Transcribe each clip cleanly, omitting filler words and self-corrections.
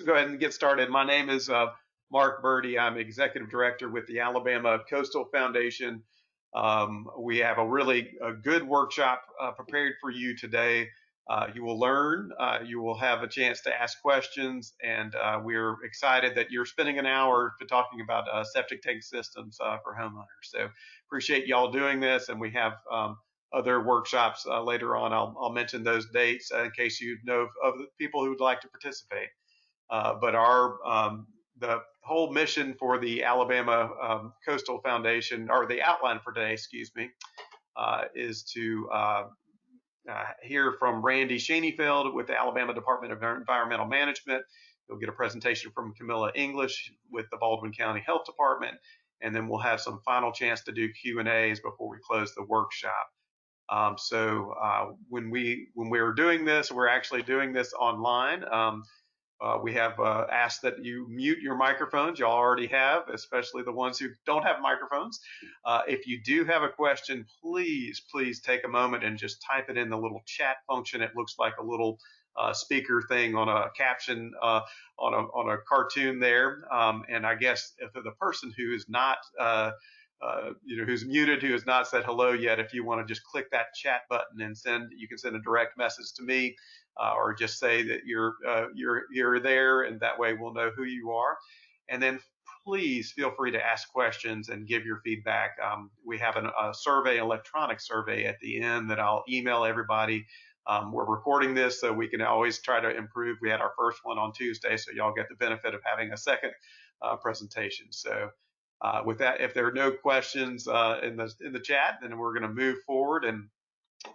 go ahead and get started. My name is Mark Birdie. I'm Executive Director with the Alabama Coastal Foundation. We have a really good workshop prepared for you today. You will learn, you will have a chance to ask questions, and we're excited that you're spending an hour talking about septic tank systems for homeowners. So appreciate y'all doing this, and we have other workshops later on. I'll mention those dates in case you know of the people who would like to participate. But the whole mission for the Alabama Coastal Foundation, or the outline for today, excuse me, is to hear from Randy Schoenfeld with the Alabama Department of Environmental Management. You'll get a presentation from Camilla English with the Baldwin County Health Department, and then we'll have some final chance to do Q&As before we close the workshop. When we're doing this, we're actually doing this online. We have asked that you mute your microphones. Y'all already have, especially the ones who don't have microphones. If you do have a question, please take a moment and just type it in the little chat function. It looks like a little speaker thing on a caption on a cartoon there. And I guess if the person who is not who's muted, who has not said hello yet, if you want to just click that chat button and you can send a direct message to me, or just say that you're there, and that way we'll know who you are. And then please feel free to ask questions and give your feedback. We have a survey, electronic survey at the end that I'll email everybody. We're recording this so we can always try to improve. We had our first one on Tuesday, so y'all get the benefit of having a second presentation. So with that, if there are no questions in the chat, then we're going to move forward, and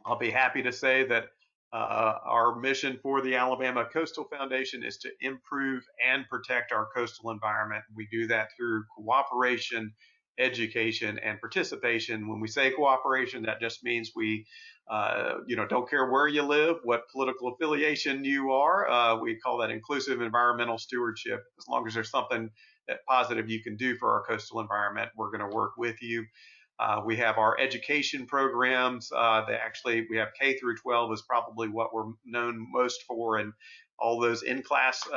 I'll be happy to say that our mission for the Alabama Coastal Foundation is to improve and protect our coastal environment. We do that through cooperation, education, and participation. When we say cooperation, that just means we don't care where you live, what political affiliation you are. We call that inclusive environmental stewardship. As long as there's something that positive you can do for our coastal environment, we're going to work with you. We have our education programs. We have K through 12 is probably what we're known most for, and all those in-class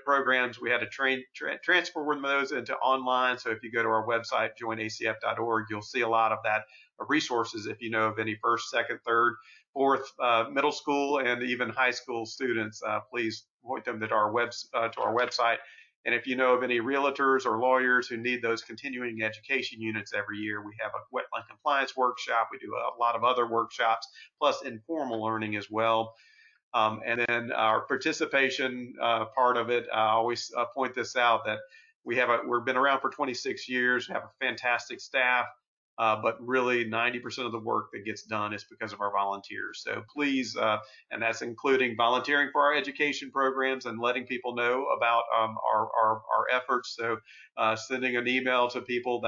programs. We had to transform those into online. So if you go to our website, joinacf.org, you'll see a lot of that resources. If you know of any first, second, third, fourth, middle school, and even high school students, please point them to our website. And if you know of any realtors or lawyers who need those continuing education units every year, we have a wetland compliance workshop. We do a lot of other workshops, plus informal learning as well. And then our participation part of it, I always point this out, that we've been around for 26 years, we have a fantastic staff, but really 90% of the work that gets done is because of our volunteers. So please, and that's including volunteering for our education programs and letting people know about our efforts. So sending an email to people,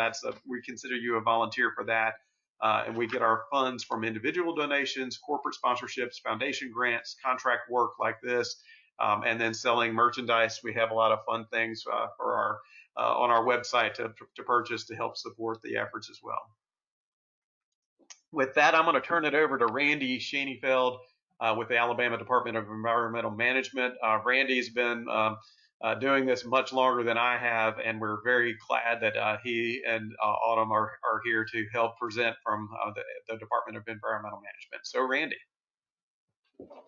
we consider you a volunteer for that. And we get our funds from individual donations, corporate sponsorships, foundation grants, contract work like this, and then selling merchandise. We have a lot of fun things for on our website to purchase to help support the efforts as well. With that, I'm going to turn it over to Randy Schoenfeld with the Alabama Department of Environmental Management. Randy's been doing this much longer than I have, and we're very glad that he and Autumn are here to help present from the Department of Environmental Management. So Randy.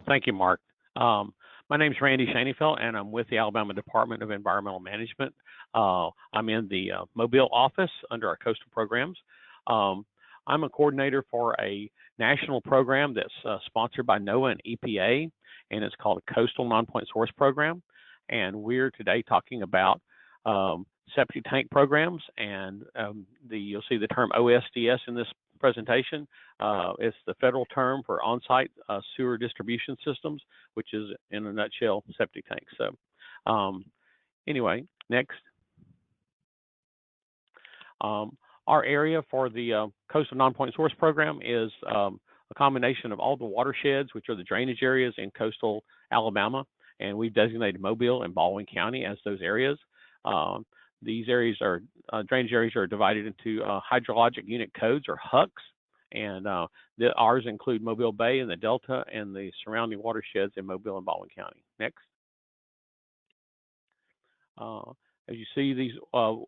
Thank you, Mark. My name is Randy Schoenfeld, and I'm with the Alabama Department of Environmental Management. I'm in the Mobile office under our coastal programs. I'm a coordinator for a national program that's sponsored by NOAA and EPA, and it's called a Coastal Nonpoint Source Program. And we're today talking about septic tank programs, and you'll see the term OSDS in this presentation. It's the federal term for on-site sewer distribution systems, which is, in a nutshell, septic tanks. So anyway, next. Our area for the Coastal Nonpoint Source Program is a combination of all the watersheds, which are the drainage areas in coastal Alabama, and we've designated Mobile and Baldwin County as those areas. These areas drainage areas are divided into hydrologic unit codes, or HUCs, and ours include Mobile Bay and the Delta and the surrounding watersheds in Mobile and Baldwin County. Next. As you see, these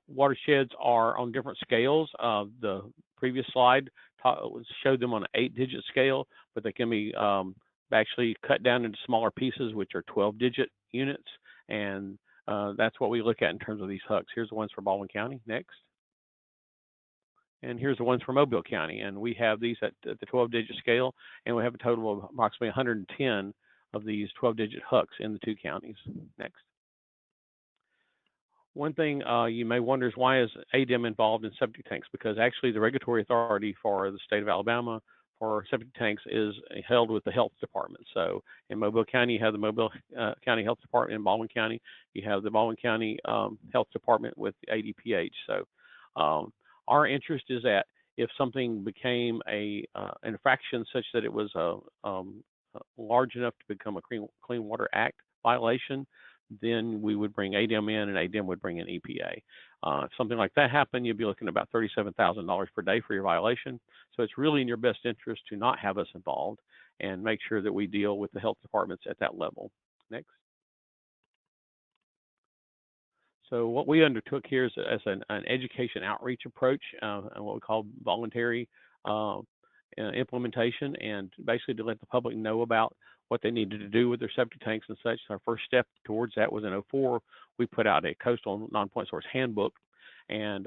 watersheds are on different scales. The previous slide showed them on an 8-digit scale, but they can be actually cut down into smaller pieces, which are 12-digit units, and that's what we look at in terms of these HUCs. Here's the ones for Baldwin County. Next. And here's the ones for Mobile County, and we have these at the 12-digit scale, and we have a total of approximately 110 of these 12-digit HUCs in the 2 counties. Next. One thing you may wonder is, why is ADEM involved in septic tanks? Because actually the regulatory authority for the state of Alabama for septic tanks is held with the health department. So in Mobile County, you have the Mobile County Health Department. In Baldwin County, you have the Baldwin County Health Department with the ADPH. So our interest is that if something became an infraction such that it was large enough to become a Clean Water Act violation, then we would bring ADEM in, and ADEM would bring in EPA. If something like that happened, you'd be looking at about $37,000 per day for your violation. So it's really in your best interest to not have us involved and make sure that we deal with the health departments at that level. Next. So what we undertook here is as an education outreach approach, and what we call voluntary implementation, and basically to let the public know about what they needed to do with their septic tanks and such. Our first step towards that was in 2004. We put out a coastal non-point source handbook, and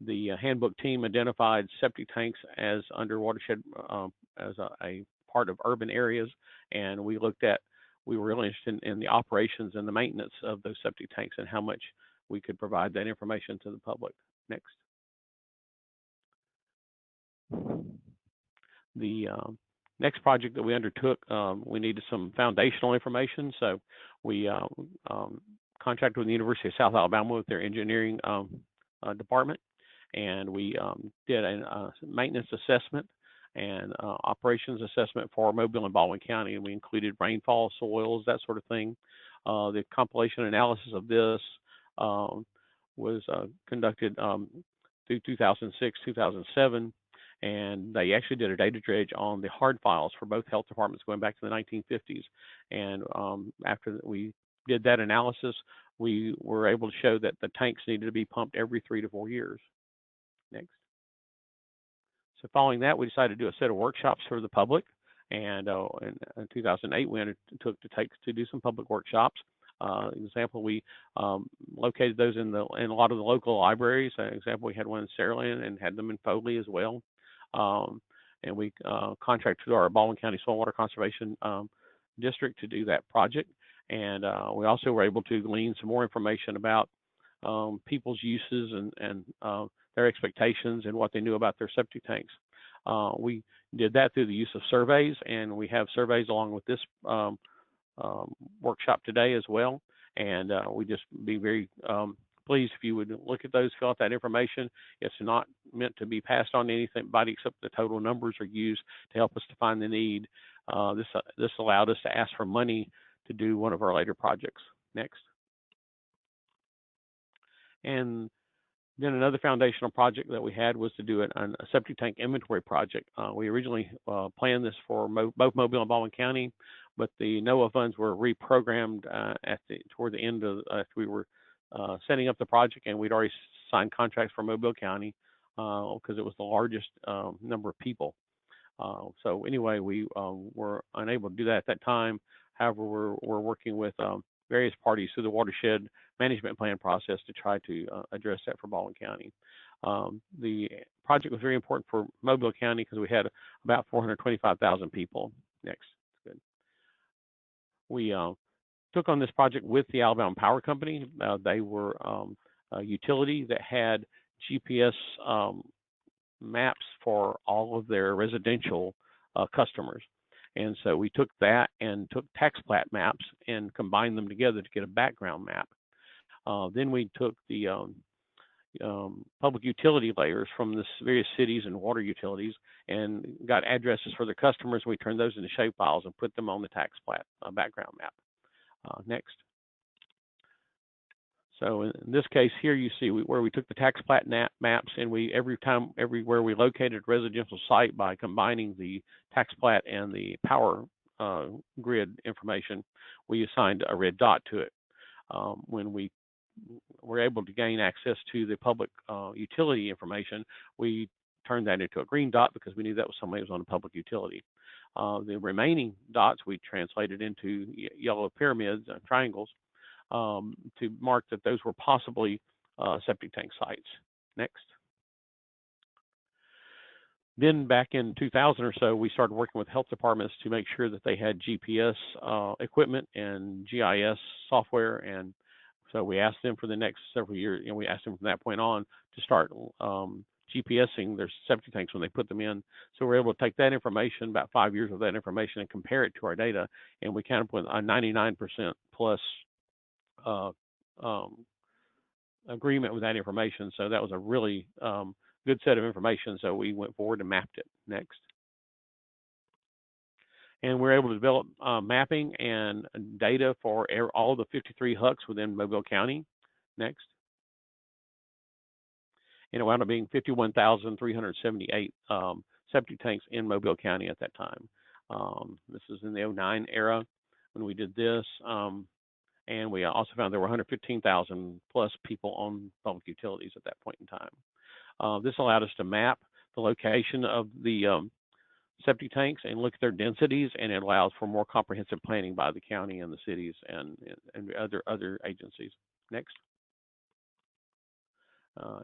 the handbook team identified septic tanks as under watershed as a part of urban areas, and we were really interested in the operations and the maintenance of those septic tanks and how much we could provide that information to the public. Next. The next project that we undertook, we needed some foundational information, so we contracted with the University of South Alabama with their engineering department, and we did a maintenance assessment and operations assessment for Mobile and Baldwin County, and we included rainfall, soils, that sort of thing. The compilation analysis of this was conducted through 2006, 2007, and they actually did a data dredge on the hard files for both health departments going back to the 1950s. And after we did that analysis, we were able to show that the tanks needed to be pumped every 3 to 4 years. Next. So following that, we decided to do a set of workshops for the public. And in 2008, we undertook to do some public workshops. Example, we located those in a lot of the local libraries. Example, we had one in Saraland and had them in Foley as well. And we contracted to our Baldwin County Soil Water Conservation District to do that project. And we also were able to glean some more information about people's uses and their expectations and what they knew about their septic tanks. We did that through the use of surveys, and we have surveys along with this workshop today as well. And we just be very pleased if you would look at those, fill out that information. It's not meant to be passed on to anybody except the total numbers are used to help us define the need. This allowed us to ask for money to do one of our later projects. Next. And then another foundational project that we had was to do a septic tank inventory project. We originally planned this for both Mobile and Baldwin County, but the NOAA funds were reprogrammed toward the end of after we were setting up the project, and we'd already signed contracts for Mobile County because it was the largest number of people. So anyway, we were unable to do that at that time. However, we're working with various parties through the watershed management plan process to try to address that for Baldwin County. The project was very important for Mobile County because we had about 425,000 people. Next. Good. We took on this project with the Alabama Power Company. They were a utility that had GPS maps for all of their residential customers. And so we took that and took tax plat maps and combined them together to get a background map. Then we took the public utility layers from the various cities and water utilities and got addresses for their customers. We turned those into shape files and put them on the tax plat background map. Next. So in this case here, you see where we took the tax plat maps, and everywhere we located a residential site by combining the tax plat and the power grid information, we assigned a red dot to it. When we were able to gain access to the public utility information, we turned that into a green dot because we knew that was somebody who was on a public utility. The remaining dots we translated into yellow pyramids and triangles to mark that those were possibly septic tank sites. Next. Then back in 2000 or so, we started working with health departments to make sure that they had GPS equipment and GIS software. And so we asked them for the next several years, we asked them from that point on to start GPSing their septic tanks when they put them in. So we're able to take that information, about 5 years of that information, and compare it to our data. And we came up with a 99% plus agreement with that information. So that was a really good set of information. So we went forward and mapped it. Next. And we're able to develop mapping and data for all the 53 HUCs within Mobile County. Next. And it wound up being 51,378 septic tanks in Mobile County at that time. This is in the 2009 era when we did this. And we also found there were 115,000 plus people on public utilities at that point in time. This allowed us to map the location of the septic tanks and look at their densities, and it allows for more comprehensive planning by the county and the cities and other agencies. Next.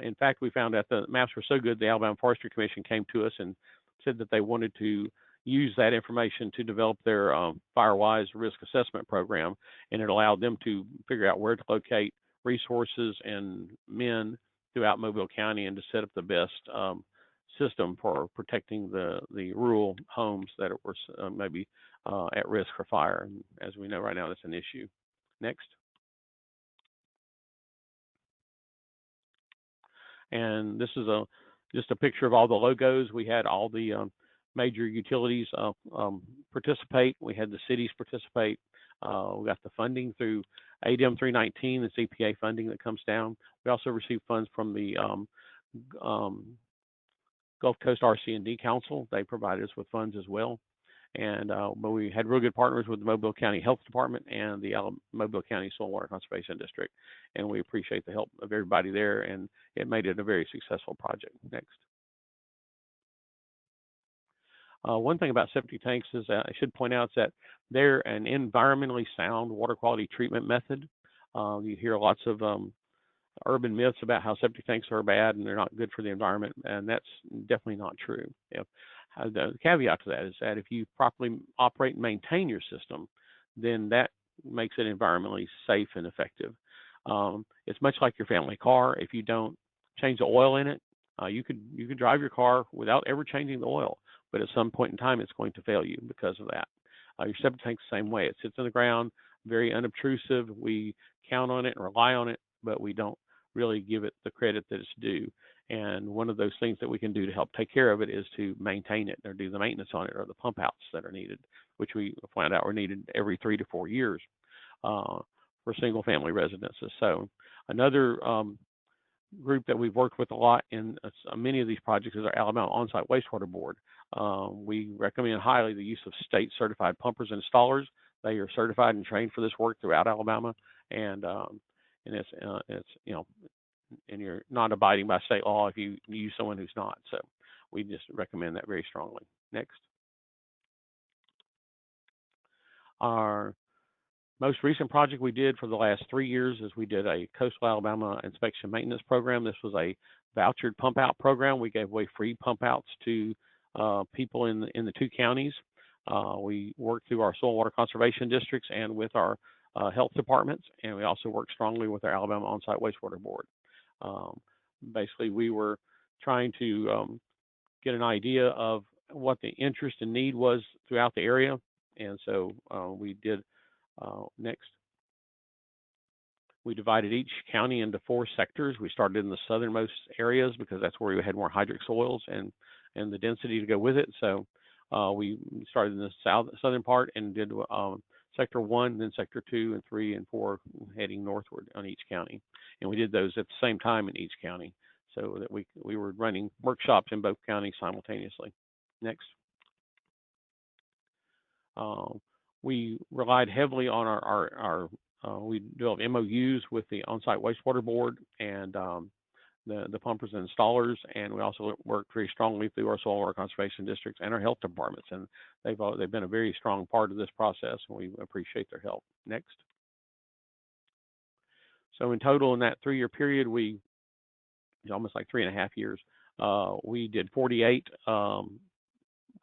In fact, we found that the maps were so good, the Alabama Forestry Commission came to us and said that they wanted to use that information to develop their FireWise risk assessment program, and it allowed them to figure out where to locate resources and men throughout Mobile County and to set up the best system for protecting the rural homes that were maybe at risk for fire. And as we know right now, that's an issue. Next. And this is just a picture of all the logos. We had all the major utilities participate. We had the cities participate. We got the funding through ADEM 319, the CPA funding that comes down. We also received funds from the Gulf Coast RC&D Council. They provided us with funds as well. And but we had real good partners with the Mobile County Health Department and the Mobile County Soil and Water Conservation District. And we appreciate the help of everybody there, and it made it a very successful project. Next. One thing about septic tanks is I should point out that they're an environmentally sound water quality treatment method. You hear lots of urban myths about how septic tanks are bad and they're not good for the environment, and that's definitely not true. The caveat to that is that if you properly operate and maintain your system, then that makes it environmentally safe and effective. It's much like your family car. If you don't change the oil in it, you could drive your car without ever changing the oil, but at some point in time, it's going to fail you because of that. Your septic tank's the same way. It sits in the ground, very unobtrusive. We count on it and rely on it, but we don't really give it the credit that it's due. And one of those things that we can do to help take care of it is to maintain it or do the maintenance on it, or the pump outs that are needed, which we found out were needed every 3 to 4 years for single family residences. So another group that we've worked with a lot in many of these projects is our Alabama Onsite Wastewater Board. We recommend highly the use of state certified pumpers and installers. They are certified and trained for this work throughout Alabama, and it's and you're not abiding by state law if you use someone who's not. So we just recommend that very strongly. Next. Our most recent project we did for the last 3 years is we did a Coastal Alabama inspection maintenance program. This was a vouchered pump out program. We gave away free pump outs to people in the 2 counties. We worked through our soil and water conservation districts and with our health departments, and we also worked strongly with our Alabama Onsite Wastewater Board. Basically, we were trying to get an idea of what the interest and need was throughout the area, and so we did. Next, we divided each county into 4 sectors. We started in the southernmost areas because that's where we had more hydric soils and the density to go with it. So we started in the southern part and did Sector 1, then Sector 2 and 3 and 4 heading northward on each county. And we did those at the same time in each county so that we were running workshops in both counties simultaneously. Next. We relied heavily on our we develop MOUs with the on-site wastewater board and the pumpers and installers, and we also work very strongly through our soil water conservation districts and our health departments, and they've been a very strong part of this process, and we appreciate their help. Next. So in total, in that 3-year period, almost like 3.5 years, we did 48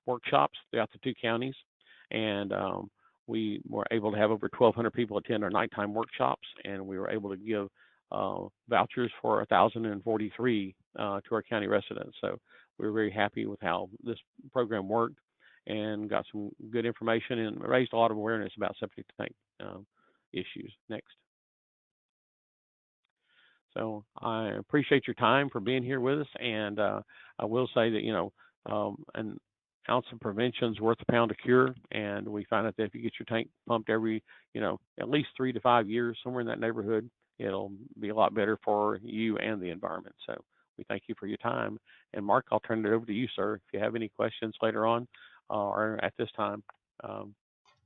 workshops throughout the 2 counties, and we were able to have over 1,200 people attend our nighttime workshops, and we were able to give vouchers for 1,043 to our county residents. So we were very happy with how this program worked and got some good information and raised a lot of awareness about septic tank issues. Next. So I appreciate your time for being here with us, and I will say that, an ounce of prevention is worth a pound of cure, and we find out that if you get your tank pumped every, at least 3 to 5 years, somewhere in that neighborhood, it'll be a lot better for you and the environment. So we thank you for your time. And Mark, I'll turn it over to you, sir. If you have any questions later on or at this time,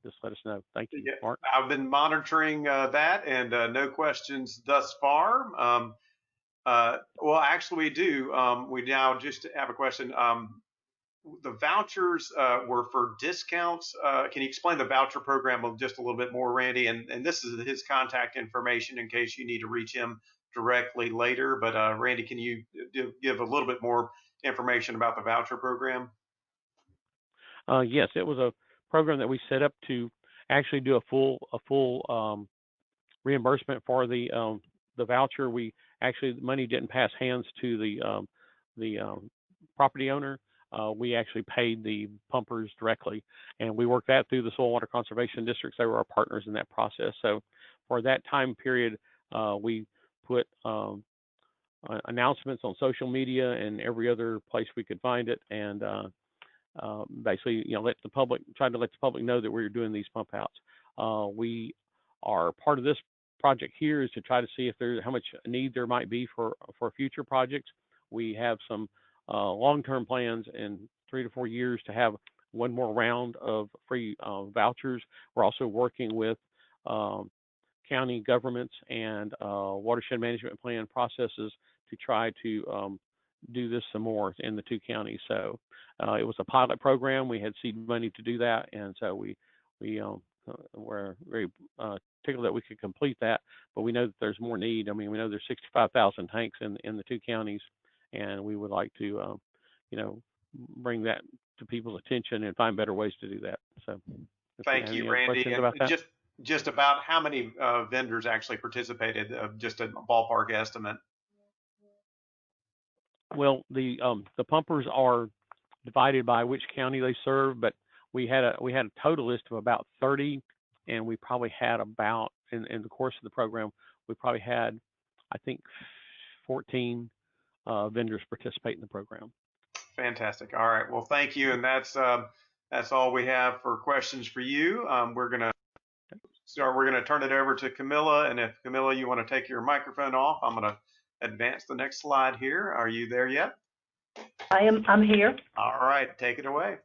just let us know. Thank you, Mark. I've been monitoring that, and no questions thus far. Well, actually, we do. We now just have a question. The vouchers were for discounts. Can you explain the voucher program just a little bit more, Randy? And this is his contact information in case you need to reach him directly later. But Randy, can you give a little bit more information about the voucher program? Yes, it was a program that we set up to actually do a full reimbursement for the voucher. The money didn't pass hands to the property owner. We actually paid the pumpers directly, and we worked that through the soil water conservation districts. They were our partners in that process. So for that time period, we put announcements on social media and every other place we could find it, and basically, tried to let the public know that we were doing these pump outs. We are part of this project here is to try to see if there's how much need there might be for future projects. We have some long-term plans in 3 to 4 years to have one more round of free vouchers. We're also working with county governments and watershed management plan processes to try to do this some more in the 2 counties. So it was a pilot program. We had seed money to do that, and so we were very tickled that we could complete that. But we know that there's more need. I mean, we know there's 65,000 tanks in the 2 counties, and we would like to, bring that to people's attention and find better ways to do that. So, thank you, Randy. And just about how many vendors actually participated? Just a ballpark estimate. Well, the pumpers are divided by which county they serve, but we had a total list of about 30, and we probably had about in the course of the program, we probably had, I think, 14 vendors participate in the program. Fantastic. All right. Well, thank you, and that's all we have for questions for you. We're gonna turn it over to Camilla, and if Camilla, you want to take your microphone off, I'm gonna advance the next slide here. Are you there yet? I'm here. All right, take it away.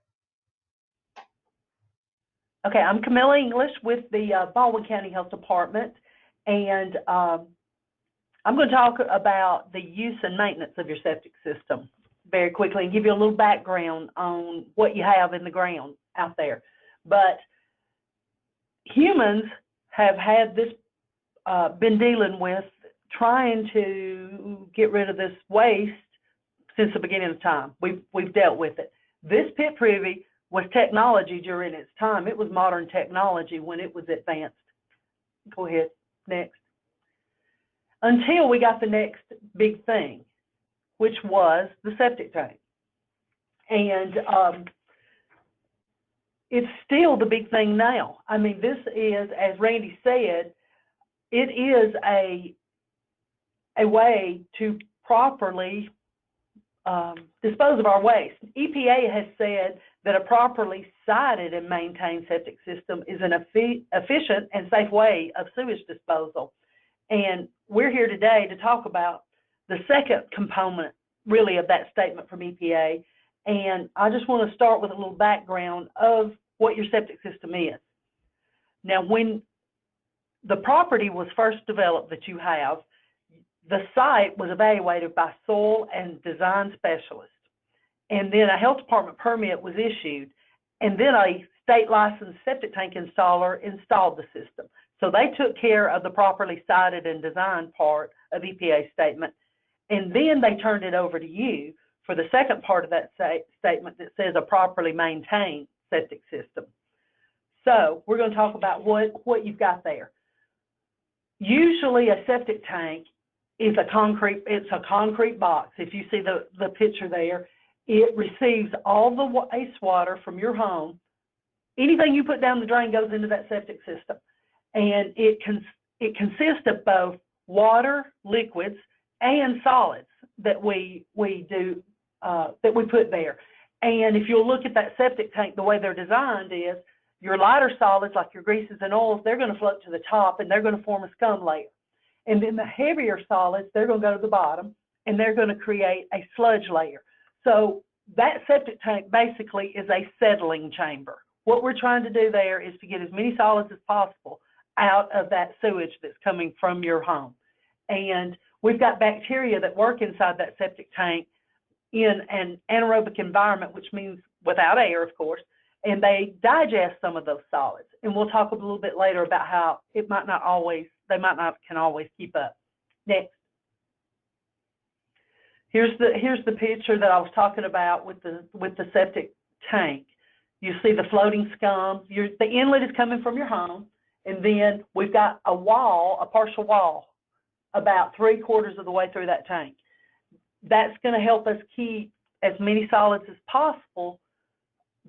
Okay, I'm Camilla English with the Baldwin County Health Department, and I'm going to talk about the use and maintenance of your septic system very quickly and give you a little background on what you have in the ground out there. But humans have had this, been dealing with trying to get rid of this waste since the beginning of time. We've dealt with it. This pit privy was technology during its time. It was modern technology when it was advanced. Go ahead, next. Until we got the next big thing, which was the septic tank. And it's still the big thing now. I mean, this is, as Randy said, it is a way to properly dispose of our waste. EPA has said that a properly sited and maintained septic system is an efficient and safe way of sewage disposal. And we're here today to talk about the second component, really, of that statement from EPA. And I just want to start with a little background of what your septic system is. Now, when the property was first developed that you have, the site was evaluated by soil and design specialists. And then a health department permit was issued, and then a state licensed septic tank installer installed the system. So they took care of the properly sited and designed part of EPA statement, and then they turned it over to you for the second part of that statement that says a properly maintained septic system. So we're going to talk about what you've got there. Usually a septic tank is a concrete box. If you see the picture there, it receives all the wastewater from your home. Anything you put down the drain goes into that septic system. And it consists of both water, liquids, and solids that we put there. And if you'll look at that septic tank, the way they're designed is your lighter solids, like your greases and oils, they're going to float to the top and they're going to form a scum layer. And then the heavier solids, they're going to go to the bottom and they're going to create a sludge layer. So that septic tank basically is a settling chamber. What we're trying to do there is to get as many solids as possible out of that sewage that's coming from your home. And we've got bacteria that work inside that septic tank in an anaerobic environment, which means without air, of course, and they digest some of those solids. And we'll talk a little bit later about how they might not can always keep up. Next. Here's the picture that I was talking about with the septic tank. You see the floating scum. The inlet is coming from your home, and then we've got a partial wall, about 3/4 of the way through that tank. That's going to help us keep as many solids as possible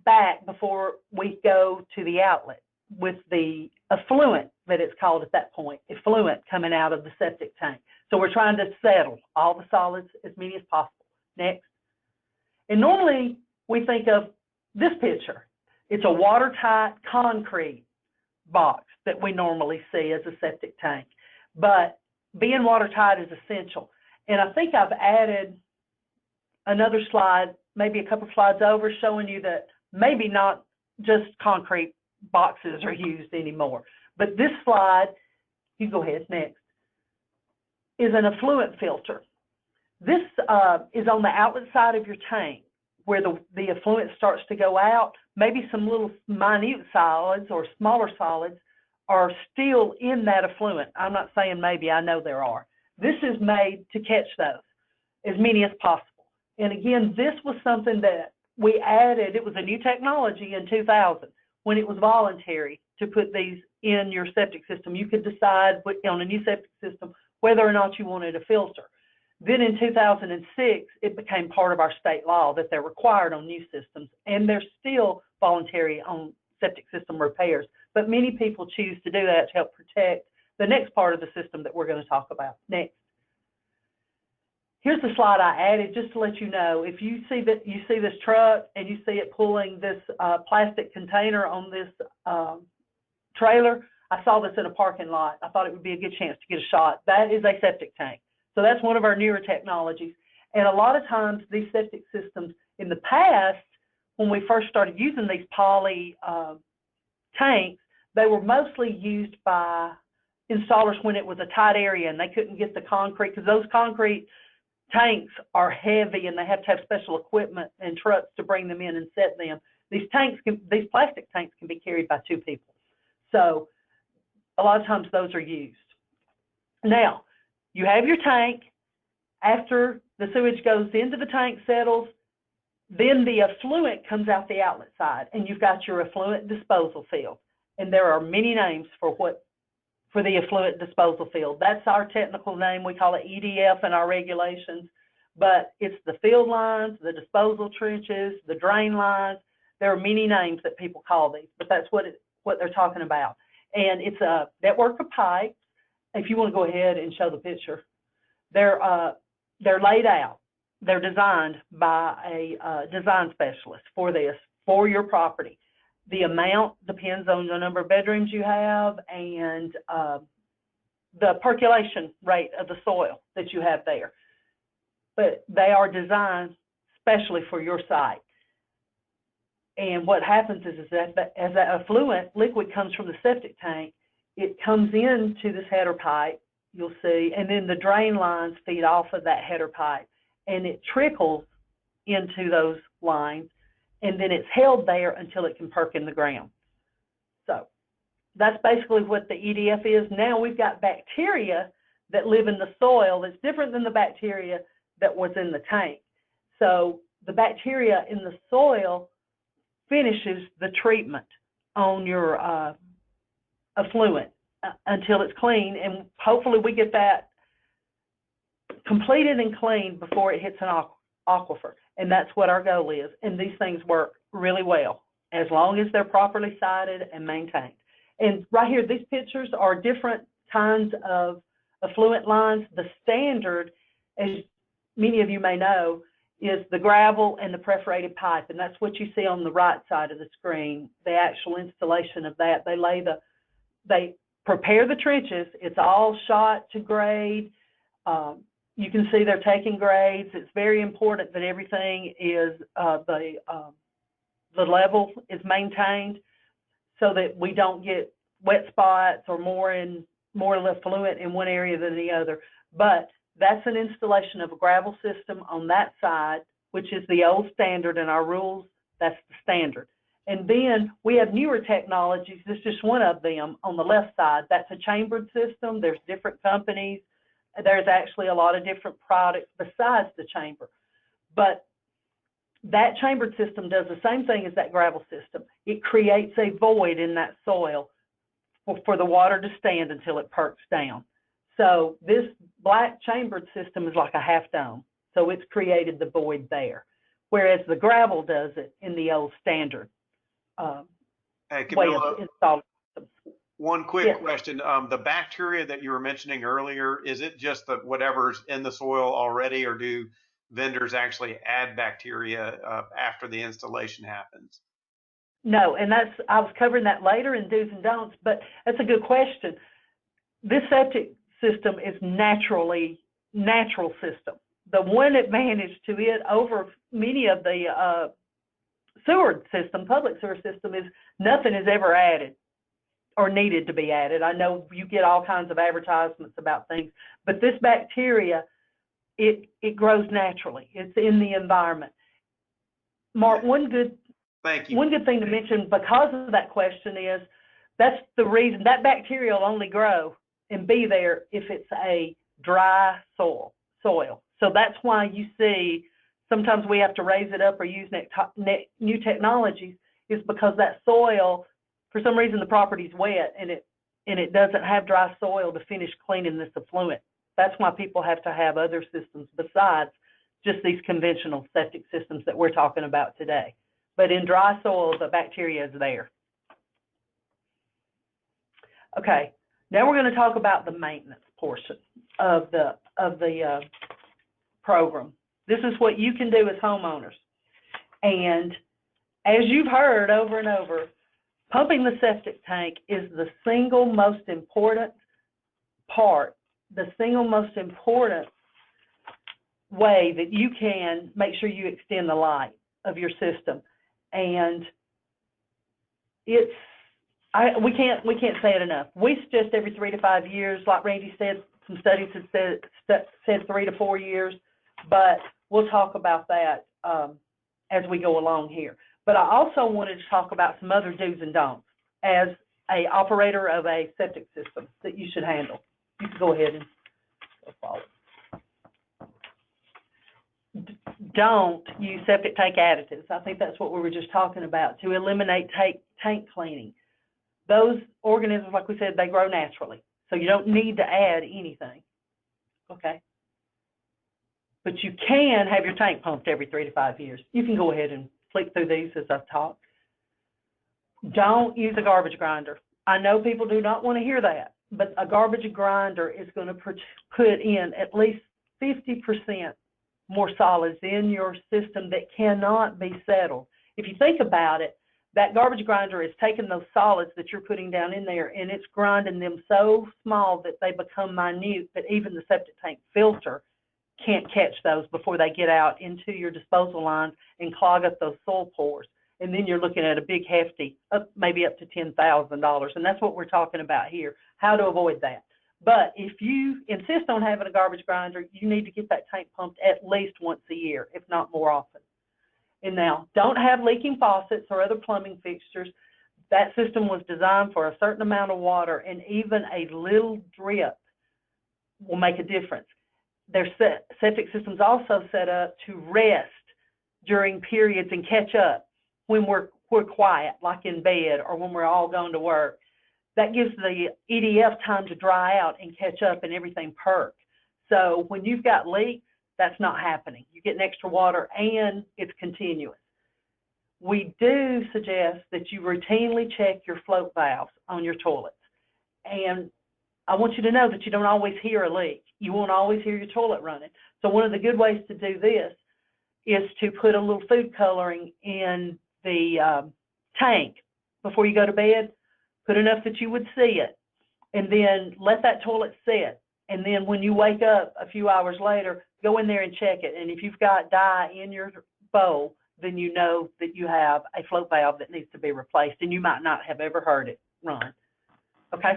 back before we go to the outlet with the effluent that it's called at that point, effluent coming out of the septic tank. So we're trying to settle all the solids, as many as possible. Next. And normally we think of this picture. It's a watertight concrete box that we normally see as a septic tank. But being watertight is essential. And I think I've added another slide, maybe a couple slides over, showing you that maybe not just concrete boxes are used anymore. But this slide, you go ahead, next, is an effluent filter. This is on the outlet side of your tank where the effluent starts to go out. Maybe some little minute solids or smaller solids are still in that effluent. I'm not saying maybe, I know there are. This is made to catch those, as many as possible. And again, this was something that we added. It was a new technology in 2000 when it was voluntary to put these in your septic system. You could decide on a new septic system whether or not you wanted a filter. Then in 2006, it became part of our state law that they're required on new systems, and they're still voluntary on septic system repairs. But many people choose to do that to help protect the next part of the system that we're going to talk about next. Here's the slide I added just to let you know. If you see this truck and you see it pulling this plastic container on this trailer, I saw this in a parking lot. I thought it would be a good chance to get a shot. That is a septic tank. So that's one of our newer technologies. And a lot of times these septic systems in the past, when we first started using these poly tanks, they were mostly used by installers when it was a tight area and they couldn't get the concrete, because those concrete tanks are heavy and they have to have special equipment and trucks to bring them in and set them. These plastic tanks can be carried by 2 people. So a lot of times those are used. Now, you have your tank. After the sewage goes into the tank, settles, then the effluent comes out the outlet side, and you've got your effluent disposal field. And there are many names for the effluent disposal field. That's our technical name. We call it EDF in our regulations, but it's the field lines, the disposal trenches, the drain lines. There are many names that people call these, but that's what they're talking about. And it's a network of pipes. If you want to go ahead and show the picture, they're laid out. They're designed by a design specialist for this, for your property. The amount depends on the number of bedrooms you have and the percolation rate of the soil that you have there. But they are designed specially for your site. And what happens is that as that effluent liquid comes from the septic tank, it comes into this header pipe, you'll see, and then the drain lines feed off of that header pipe, and it trickles into those lines, and then it's held there until it can perk in the ground. So that's basically what the EDF is. Now we've got bacteria that live in the soil that's different than the bacteria that was in the tank. So the bacteria in the soil finishes the treatment on your effluent until it's clean, and hopefully we get that completed and clean before it hits an aquifer, and that's what our goal is. And these things work really well as long as they're properly sited and maintained. And right here, these pictures are different kinds of effluent lines. The standard, as many of you may know, is the gravel and the perforated pipe, and that's what you see on the right side of the screen, the actual installation of that. They prepare the trenches. It's all shot to grade. You can see they're taking grades. It's very important that everything is, the level is maintained so that we don't get wet spots or more effluent in one area than the other. But that's an installation of a gravel system on that side, which is the old standard in our rules. That's the standard. And then we have newer technologies. This is just one of them on the left side. That's a chambered system. There's different companies. There's actually a lot of different products besides the chamber. But that chambered system does the same thing as that gravel system. It creates a void in that soil for the water to stand until it perks down. So this black chambered system is like a half dome. So it's created the void there, whereas the gravel does it in the old standard way of installing systems. One quick question. The bacteria that you were mentioning earlier, is it just that whatever's in the soil already, or do vendors actually add bacteria after the installation happens? No, and I was covering that later in do's and don'ts, but that's a good question. This septic system is natural system. The one advantage to it over many of the public sewer system, is nothing is ever added or needed to be added. I know you get all kinds of advertisements about things, but this bacteria, it grows naturally. It's in the environment. Mark, Thank you. One good thing to mention because of that question is that's the reason that bacteria will only grow and be there if it's a dry soil. So that's why you see sometimes we have to raise it up or use new technologies, is because that soil, for some reason the property's wet and it doesn't have dry soil to finish cleaning this effluent. That's why people have to have other systems besides just these conventional septic systems that we're talking about today. But in dry soil, the bacteria is there. Okay, now we're going to talk about the maintenance portion of the program. This is what you can do as homeowners. And as you've heard over and over, pumping the septic tank is the single most important part, the single most important way that you can make sure you extend the life of your system. And we can't say it enough. We suggest every 3 to 5 years, like Randy said. Some studies have said 3 to 4 years, but we'll talk about that as we go along here. But I also wanted to talk about some other do's and don'ts as a operator of a septic system that you should handle. You can go ahead and go forward. Don't use septic tank additives. I think that's what we were just talking about, to eliminate tank cleaning. Those organisms, like we said, they grow naturally, so you don't need to add anything, okay? But you can have your tank pumped every 3 to 5 years. You can go ahead and flick through these as I've talked. Don't use a garbage grinder. I know people do not want to hear that, but a garbage grinder is going to put in at least 50% more solids in your system that cannot be settled. If you think about it, that garbage grinder is taking those solids that you're putting down in there and it's grinding them so small that they become minute that even the septic tank filter can't catch those before they get out into your disposal lines and clog up those soil pores. and then you're looking at a big hefty, maybe up to $10,000, and that's what we're talking about here, how to avoid that. But if you insist on having a garbage grinder, you need to get that tank pumped at least once a year, if not more often. And now, don't have leaking faucets or other plumbing fixtures. That system was designed for a certain amount of water, and even a little drip will make a difference. Their septic systems also set up to rest during periods and catch up when we're quiet, like in bed or when we're all going to work. That gives the EDF time to dry out and catch up and everything perk. So when you've got leaks, that's not happening. You get extra water and it's continuous. We do suggest that you routinely check your float valves on your toilets. And I want you to know that you don't always hear a leak. You won't always hear your toilet running. So one of the good ways to do this is to put a little food coloring in the tank before you go to bed. Put enough that you would see it, and then let that toilet sit. And then when you wake up a few hours later, go in there and check it. And if you've got dye in your bowl, then you know that you have a float valve that needs to be replaced, and you might not have ever heard it run. Okay?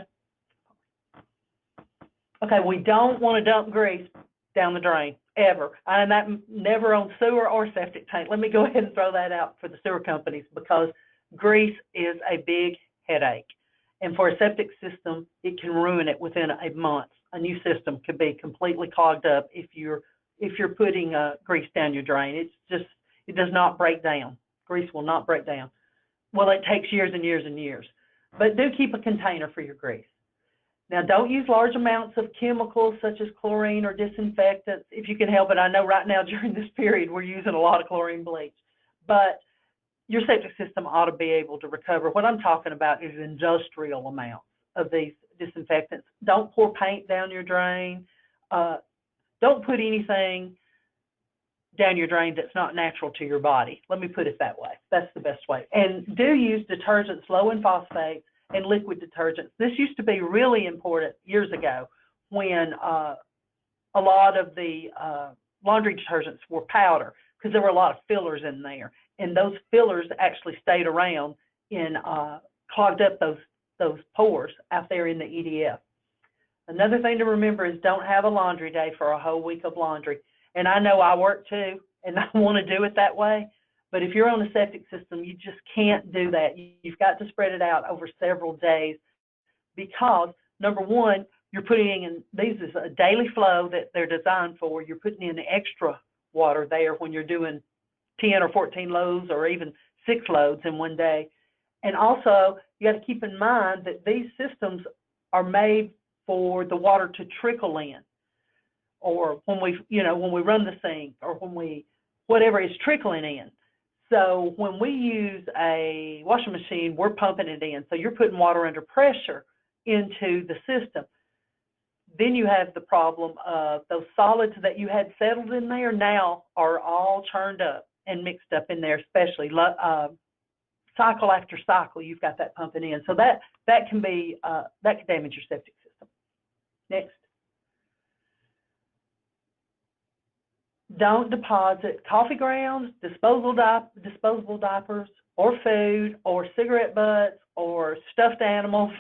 Okay, we don't want to dump grease down the drain, ever. And that never on sewer or septic tank. Let me go ahead and throw that out for the sewer companies, because grease is a big headache. And for a septic system, it can ruin it within a month. A new system could be completely clogged up if you're putting grease down your drain. It does not break down. Grease will not break down. Well, it takes years and years and years. But do keep a container for your grease. Now, don't use large amounts of chemicals such as chlorine or disinfectants if you can help it. I know right now during this period we're using a lot of chlorine bleach, but your septic system ought to be able to recover. What I'm talking about is industrial amounts of these disinfectants. Don't pour paint down your drain. Don't put anything down your drain that's not natural to your body. Let me put it that way. That's the best way. And do use detergents low in phosphates and liquid detergents. This used to be really important years ago when a lot of the laundry detergents were powder, because there were a lot of fillers in there. And those fillers actually stayed around and clogged up those pores out there in the EDF. Another thing to remember is don't have a laundry day for a whole week of laundry. And I know I work too, and I want to do it that way. But if you're on a septic system, you just can't do that. You've got to spread it out over several days, because, number one, you're putting in, these is a daily flow that they're designed for. You're putting in extra water there when you're doing 10 or 14 loads or even 6 loads in one day. And also, you got to keep in mind that these systems are made for the water to trickle in, or when we run the sink, or whatever is trickling in. So when we use a washing machine, we're pumping it in. So you're putting water under pressure into the system. Then you have the problem of those solids that you had settled in there now are all churned up and mixed up in there, especially cycle after cycle. You've got that pumping in. So that can damage your septic system. Next. Don't deposit coffee grounds, disposable diapers, or food, or cigarette butts, or stuffed animals.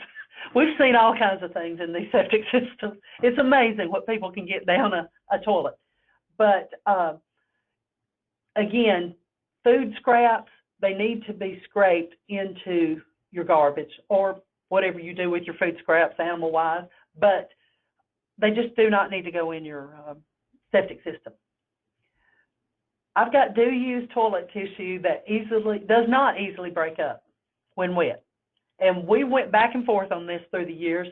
We've seen all kinds of things in these septic systems. It's amazing what people can get down a toilet. But again, food scraps, they need to be scraped into your garbage, or whatever you do with your food scraps, animal-wise, but they just do not need to go in your septic system. I've got do-use toilet tissue that does not easily break up when wet. And we went back and forth on this through the years,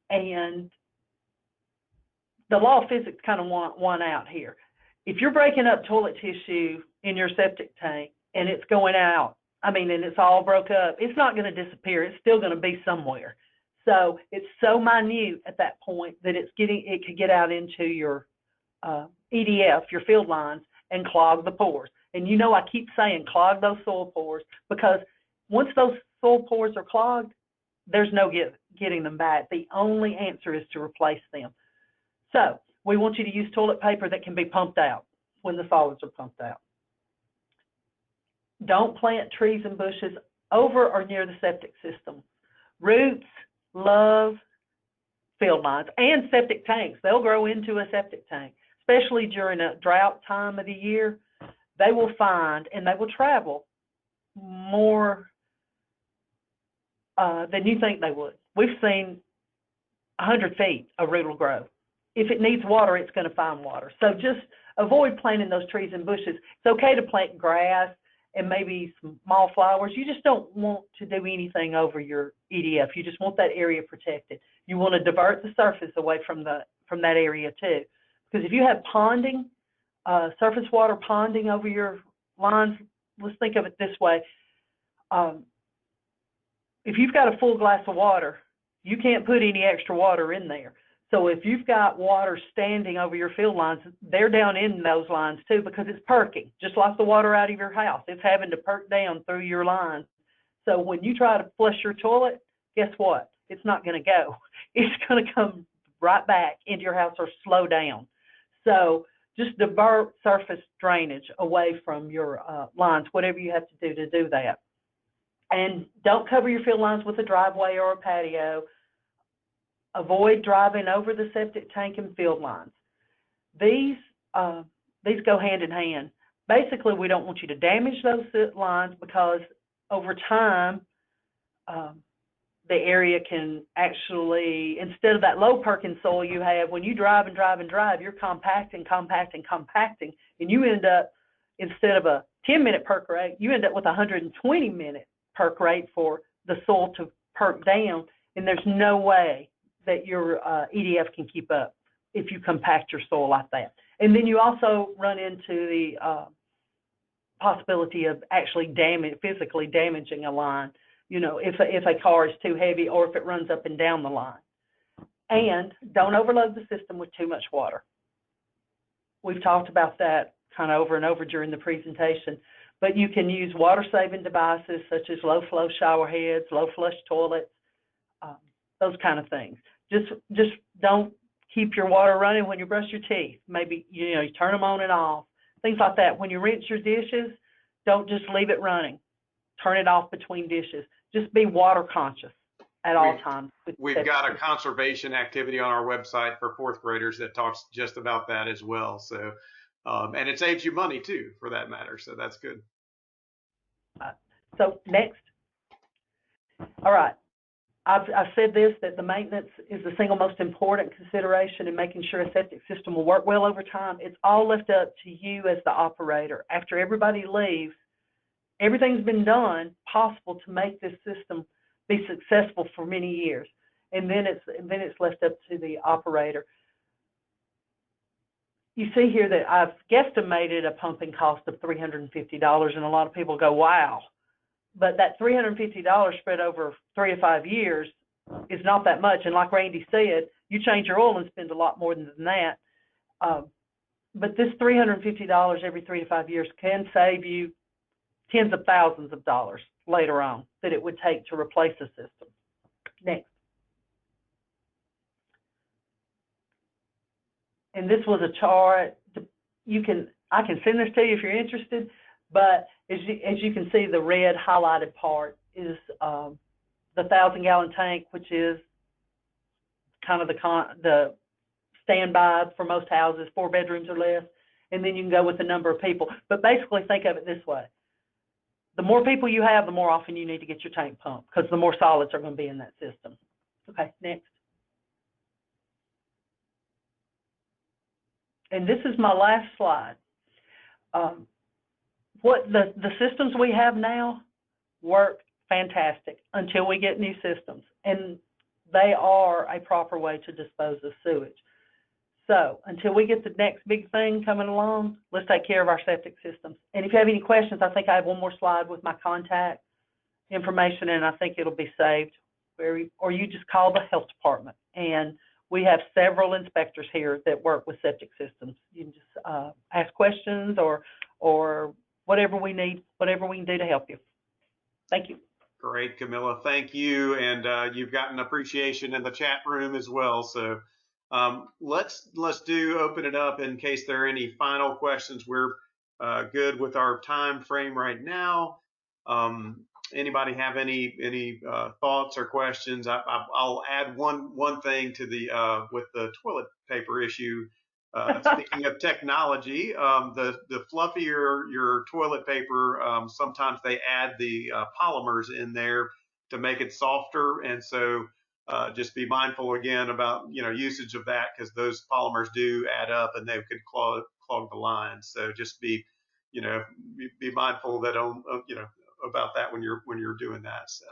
and the law of physics kind of won out here. If you're breaking up toilet tissue in your septic tank and it's going out, and it's all broke up, it's not going to disappear. It's still going to be somewhere. So it's so minute at that point that it could get out into your EDF, your field lines, and clog the pores. And I keep saying clog those soil pores, because once those soil pores are clogged, there's no getting them back. The only answer is to replace them. So we want you to use toilet paper that can be pumped out when the solids are pumped out. Don't plant trees and bushes over or near the septic system. Roots love field lines and septic tanks. They'll grow into a septic tank, especially during a drought time of the year. They will find and they will travel more than you think they would. We've seen 100 feet a root will grow. If it needs water, it's going to find water. So just avoid planting those trees and bushes. It's okay to plant grass and maybe small flowers. You just don't want to do anything over your EDF. You just want that area protected. You want to divert the surface away from that area too. Because if you have ponding, surface water ponding over your lines, let's think of it this way. If you've got a full glass of water, you can't put any extra water in there. So if you've got water standing over your field lines, they're down in those lines too because it's perking, just like the water out of your house. It's having to perk down through your lines. So when you try to flush your toilet, guess what? It's not going to go. It's going to come right back into your house or slow down. So just divert surface drainage away from your lines, whatever you have to do that. And don't cover your field lines with a driveway or a patio. Avoid driving over the septic tank and field lines. These go hand in hand. Basically, we don't want you to damage those lines because over time, the area can actually, instead of that low perking soil you have, when you drive and drive and drive, you're compacting, and you end up, instead of a 10-minute perk rate, you end up with a 120-minute perk rate for the soil to perk down, and there's no way that your EDF can keep up if you compact your soil like that. And then you also run into the possibility of actually physically damaging a line, you know, if a car is too heavy or if it runs up and down the line. And don't overload the system with too much water. We've talked about that kind of over and over during the presentation, but you can use water-saving devices such as low-flow shower heads, low-flush toilets, those kind of things. Just don't keep your water running when you brush your teeth. Maybe, you know, you turn them on and off, things like that. When you rinse your dishes, don't just leave it running. Turn it off between dishes. Just be water conscious at all times. We've got a conservation activity on our website for fourth graders that talks just about that as well. So, and it saves you money too, for that matter. So that's good. So next. All right. I've said this, that the maintenance is the single most important consideration in making sure a septic system will work well over time. It's all left up to you as the operator. After everybody leaves, everything's been done possible to make this system be successful for many years. And then it's left up to the operator. You see here that I've guesstimated a pumping cost of $350, and a lot of people go, wow. But that $350 spread over 3 to 5 years is not that much. And like Randy said, you change your oil and spend a lot more than that. But this $350 every 3 to 5 years can save you tens of thousands of dollars later on that it would take to replace the system. Next. And this was a chart. I can send this to you if you're interested. But as you can see, the red highlighted part is the 1,000-gallon tank, which is kind of the standby for most houses, 4 bedrooms or less. And then you can go with the number of people. But basically, think of it this way. The more people you have, the more often you need to get your tank pumped because the more solids are going to be in that system. Okay, next. And this is my last slide. What the systems we have now work fantastic until we get new systems, and they are a proper way to dispose of sewage. So until we get the next big thing coming along, let's take care of our septic systems. And if you have any questions, I think I have one more slide with my contact information, and I think it'll be saved. Or you just call the health department, and we have several inspectors here that work with septic systems. You can just ask questions or whatever we need, whatever we can do to help you. Thank you. Great, Camilla. Thank you. And you've gotten appreciation in the chat room as well. So let's open it up in case there are any final questions. We're good with our time frame right now. Anybody have any thoughts or questions? I'll add one thing to the with the toilet paper issue. Speaking of technology, the fluffier your toilet paper, sometimes they add the polymers in there to make it softer, and so just be mindful again about usage of that, because those polymers do add up and they could clog the lines. So just be mindful that about that when you're doing that. So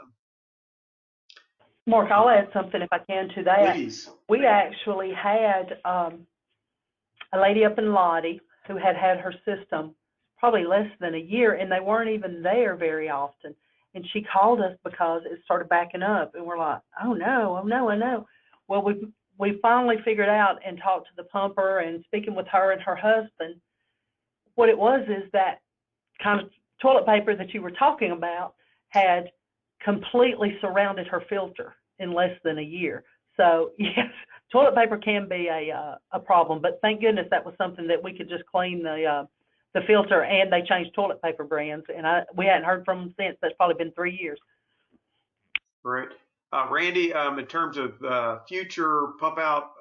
Mark, I'll add something if I can to that. please. We actually had a lady up in Lottie who had her system probably less than a year, and they weren't even there very often. And she called us because it started backing up, and we're like, oh no, I know. Well, we finally figured out and talked to the pumper, and speaking with her and her husband, what it was is that kind of toilet paper that you were talking about had completely surrounded her filter in less than a year. So yes, toilet paper can be a problem, but thank goodness that was something that we could just clean the filter, and they changed toilet paper brands, and we hadn't heard from them since. That's probably been 3 years. Great. Randy, in terms of future pump out,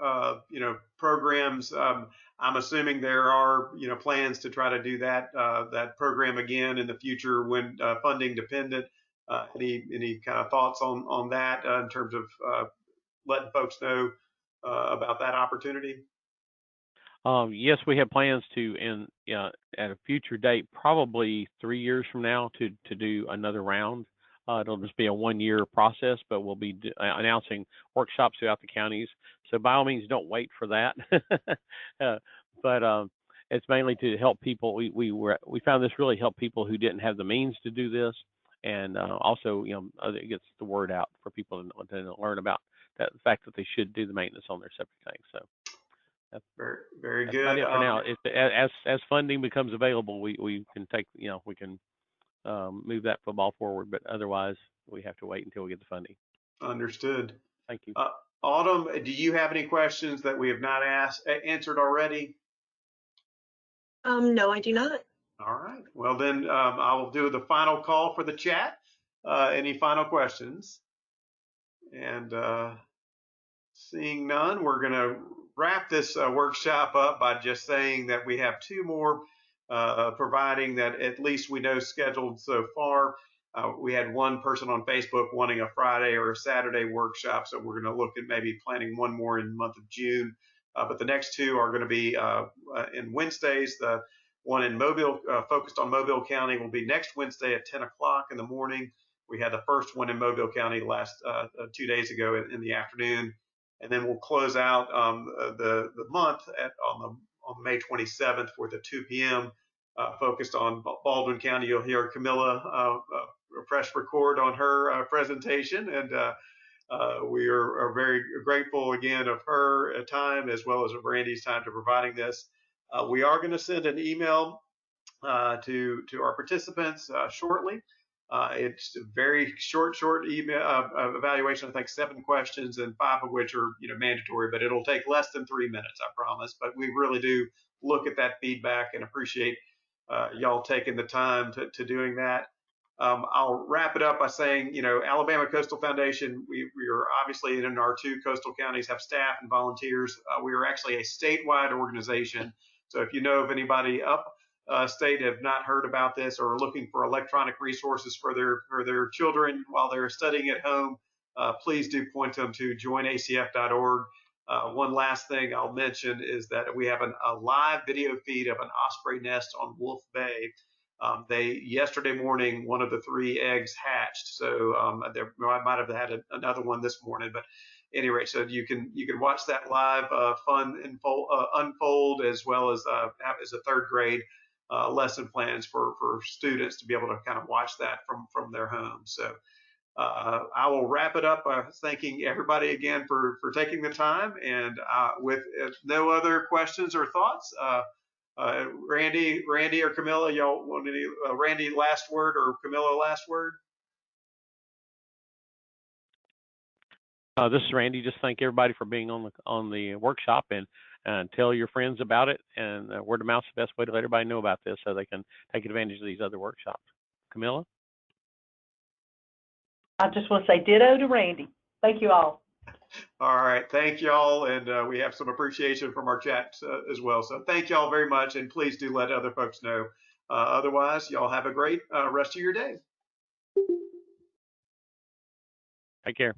programs, I'm assuming there are, plans to try to do that program again in the future when funding dependent. Any kind of thoughts on that in terms of letting folks know about that opportunity? Yes, we have plans to, at a future date, probably 3 years from now, to do another round. It'll just be a 1-year process, but we'll be announcing workshops throughout the counties. So by all means, don't wait for that. But it's mainly to help people. We found this really helped people who didn't have the means to do this, and also, it gets the word out for people to learn about the fact that they should do the maintenance on their septic tanks. So. Very, very That's good. about it for now. As funding becomes available, we can take, we can move that football forward, but otherwise we have to wait until we get the funding. Understood. Thank you. Autumn, do you have any questions that we have not answered already? No, I do not. All right. Well, then I will do the final call for the chat. Any final questions? And seeing none, we're going to wrap this workshop up by just saying that we have 2 more providing that at least we know scheduled so far. We had one person on Facebook wanting a Friday or a Saturday workshop, so we're going to look at maybe planning one more in the month of June. But the next 2 are going to be in Wednesdays. The one in Mobile, focused on Mobile County, will be next Wednesday at 10 o'clock in the morning. We had the first one in Mobile County last 2 days ago in the afternoon. And then we'll close out the month on May 27th with a 2 p.m. Focused on Baldwin County. You'll hear Camilla press record on her presentation, and we are very grateful again of her time as well as of Randy's time to providing this. We are going to send an email to our participants shortly. It's a very short email evaluation. I think 7 questions, and 5 of which are mandatory, but it'll take less than 3 minutes, I promise. But we really do look at that feedback and appreciate y'all taking the time to doing that. I'll wrap it up by saying, Alabama Coastal Foundation, we are obviously in our 2 coastal counties have staff and volunteers. We are actually a statewide organization. So if you know of anybody up state have not heard about this or are looking for electronic resources for their children while they're studying at home, please do point them to joinacf.org. One last thing I'll mention is that we have a live video feed of an osprey nest on Wolf Bay. Yesterday morning, one of the 3 eggs hatched, so there might have had another one this morning, but anyway, so you can watch that live fun unfold, as well as have as a 3rd grade lesson plans for students to be able to kind of watch that from their home. So I will wrap it up by thanking everybody again for taking the time, and with no other questions or thoughts, Randy or Camilla, y'all want any Randy last word or Camilla last word? This is Randy. Just thank everybody for being on the workshop, and and tell your friends about it. And word of mouth is the best way to let everybody know about this so they can take advantage of these other workshops. Camilla? I just want to say ditto to Randy. Thank you all. All right. Thank y'all. And we have some appreciation from our chat as well. So thank y'all very much. And please do let other folks know. Otherwise, y'all have a great rest of your day. Take care.